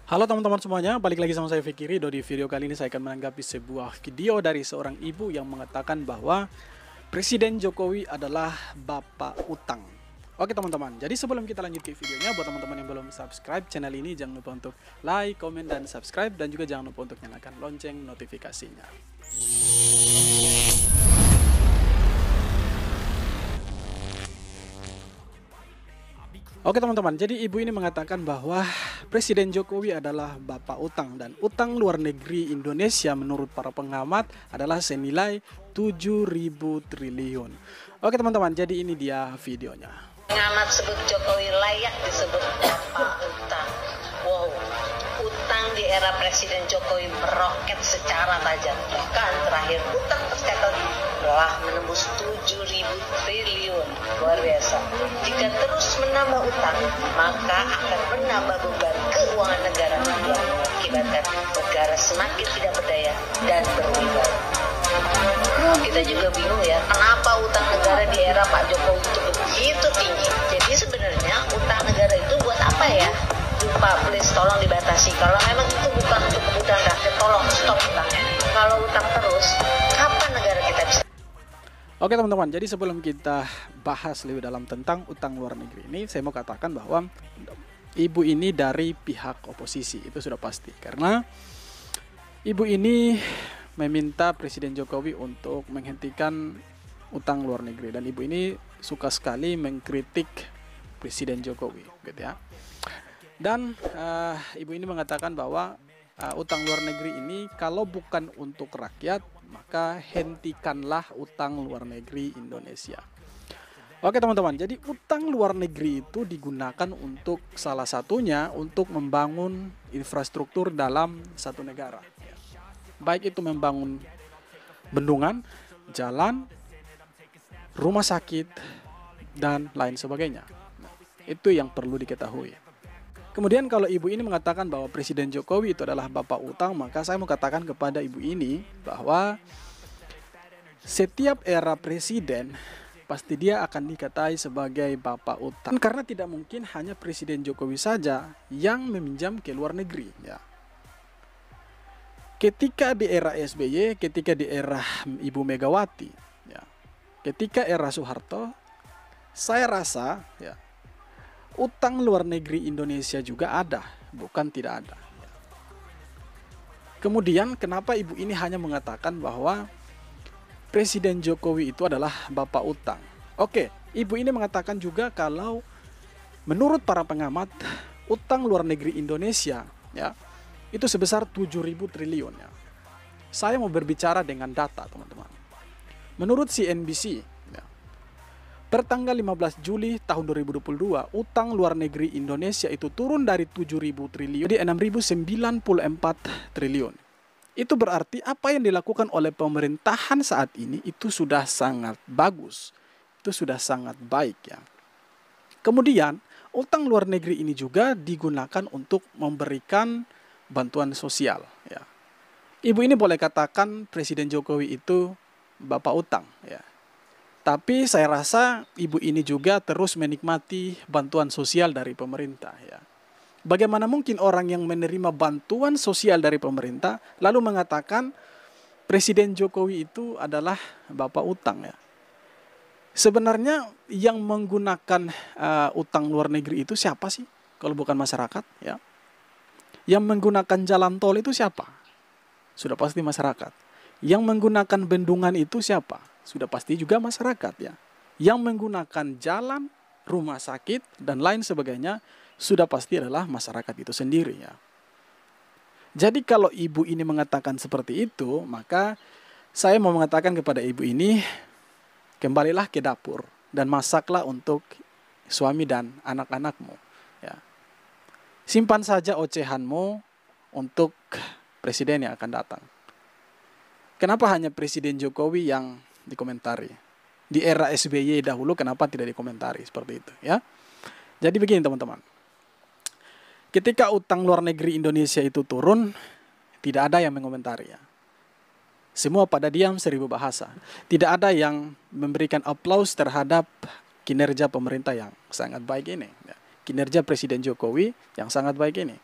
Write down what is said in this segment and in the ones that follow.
Halo teman-teman semuanya, balik lagi sama saya Fikiri. Di video kali ini saya akan menanggapi sebuah video dari seorang ibu yang mengatakan bahwa Presiden Jokowi adalah bapak utang. Oke teman-teman, jadi sebelum kita lanjut ke videonya, buat teman-teman yang belum subscribe channel ini, jangan lupa untuk like, komen, dan subscribe. Dan juga jangan lupa untuk nyalakan lonceng notifikasinya. Oke teman-teman, jadi ibu ini mengatakan bahwa Presiden Jokowi adalah bapak utang dan utang luar negeri Indonesia menurut para pengamat adalah senilai 7.000 triliun. Oke teman-teman, jadi ini dia videonya. Pengamat sebut Jokowi layak disebut bapak utang. Wow, utang di era Presiden Jokowi meroket secara tajam. Bahkan terakhir utang tercatat telah menembus 7.000 triliun. Luar biasa. Jika terus menambah utang, maka akan menambah beban keuangan negara yang mengakibatkan negara semakin tidak berdaya dan berwibawa. Kita juga bingung ya, kenapa utang negara di era Pak Jokowi itu begitu tinggi. Jadi sebenarnya utang negara itu buat apa ya? Pak, please tolong dibatasi. Kalau memang itu bukan untuk kebutuhan rakyat, tolong stop utangnya. Kalau utang terus, kapan negara kita bisa? Oke teman-teman, jadi sebelum kita bahas lebih dalam tentang utang luar negeri ini, saya mau katakan bahwa ibu ini dari pihak oposisi, itu sudah pasti. Karena ibu ini meminta Presiden Jokowi untuk menghentikan utang luar negeri. Dan ibu ini suka sekali mengkritik Presiden Jokowi, gitu ya. Dan ibu ini mengatakan bahwa utang luar negeri ini kalau bukan untuk rakyat, maka hentikanlah utang luar negeri Indonesia. Oke teman-teman, jadi utang luar negeri itu digunakan untuk salah satunya untuk membangun infrastruktur dalam satu negara. Baik itu membangun bendungan, jalan, rumah sakit, dan lain sebagainya. Itu yang perlu diketahui. Kemudian kalau ibu ini mengatakan bahwa Presiden Jokowi itu adalah bapak utang, maka saya mau katakan kepada ibu ini bahwa setiap era presiden pasti dia akan dikatai sebagai bapak utang. Karena tidak mungkin hanya Presiden Jokowi saja yang meminjam ke luar negeri. Ya. Ketika di era SBY, ketika di era Ibu Megawati, ya, ketika era Soeharto, saya rasa ya, utang luar negeri Indonesia juga ada, bukan tidak ada. Kemudian kenapa ibu ini hanya mengatakan bahwa Presiden Jokowi itu adalah bapak utang? Oke, ibu ini mengatakan juga kalau menurut para pengamat utang luar negeri Indonesia ya itu sebesar 7.000 triliun ya. Saya mau berbicara dengan data teman-teman. Menurut CNBC pertanggal 15 Juli tahun 2022, utang luar negeri Indonesia itu turun dari 7.000 triliun jadi 6.094 triliun. Itu berarti apa yang dilakukan oleh pemerintahan saat ini itu sudah sangat bagus. Itu sudah sangat baik ya. Kemudian, utang luar negeri ini juga digunakan untuk memberikan bantuan sosial ya. Ibu ini boleh katakan Presiden Jokowi itu bapak utang ya. Tapi saya rasa ibu ini juga terus menikmati bantuan sosial dari pemerintah ya. Bagaimana mungkin orang yang menerima bantuan sosial dari pemerintah lalu mengatakan Presiden Jokowi itu adalah bapak utang ya. Sebenarnya yang menggunakan utang luar negeri itu siapa sih? Kalau bukan masyarakat ya. Yang menggunakan jalan tol itu siapa? Sudah pasti masyarakat. Yang menggunakan bendungan itu siapa? Sudah pasti juga masyarakat ya. Yang menggunakan jalan, rumah sakit, dan lain sebagainya sudah pasti adalah masyarakat itu sendiri ya. Jadi kalau ibu ini mengatakan seperti itu, maka saya mau mengatakan kepada ibu ini, kembalilah ke dapur dan masaklah untuk suami dan anak-anakmu ya. Simpan saja ocehanmu untuk presiden yang akan datang. Kenapa hanya Presiden Jokowi yang dikomentari? Di era SBY dahulu kenapa tidak dikomentari seperti itu ya? Jadi begini teman-teman. Ketika utang luar negeri Indonesia itu turun, tidak ada yang mengomentari ya. Semua pada diam 1000 bahasa. Tidak ada yang memberikan aplaus terhadap kinerja pemerintah yang sangat baik ini. Kinerja Presiden Jokowi yang sangat baik ini.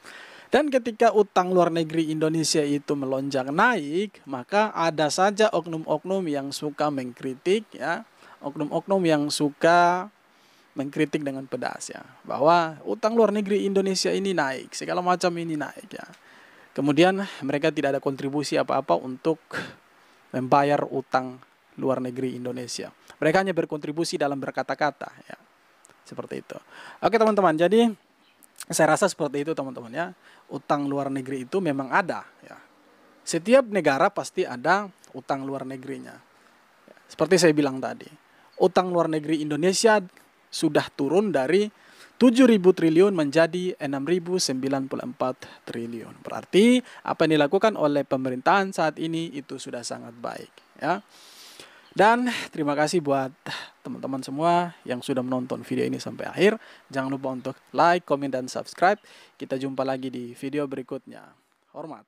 Dan ketika utang luar negeri Indonesia itu melonjak naik, maka ada saja oknum-oknum yang suka mengkritik, ya, oknum-oknum yang suka mengkritik dengan pedas, ya, bahwa utang luar negeri Indonesia ini naik, segala macam ini naik, ya. Kemudian mereka tidak ada kontribusi apa-apa untuk membayar utang luar negeri Indonesia. Mereka hanya berkontribusi dalam berkata-kata, ya. Seperti itu. Oke teman-teman, jadi saya rasa seperti itu teman-teman, ya. Utang luar negeri itu memang ada, ya. Setiap negara pasti ada utang luar negerinya. Seperti saya bilang tadi, utang luar negeri Indonesia sudah turun dari 7.000 triliun menjadi 6.094 triliun. Berarti apa yang dilakukan oleh pemerintahan saat ini itu sudah sangat baik, ya. Dan terima kasih buat teman-teman semua yang sudah menonton video ini sampai akhir. Jangan lupa untuk like, komen, dan subscribe. Kita jumpa lagi di video berikutnya. Hormat.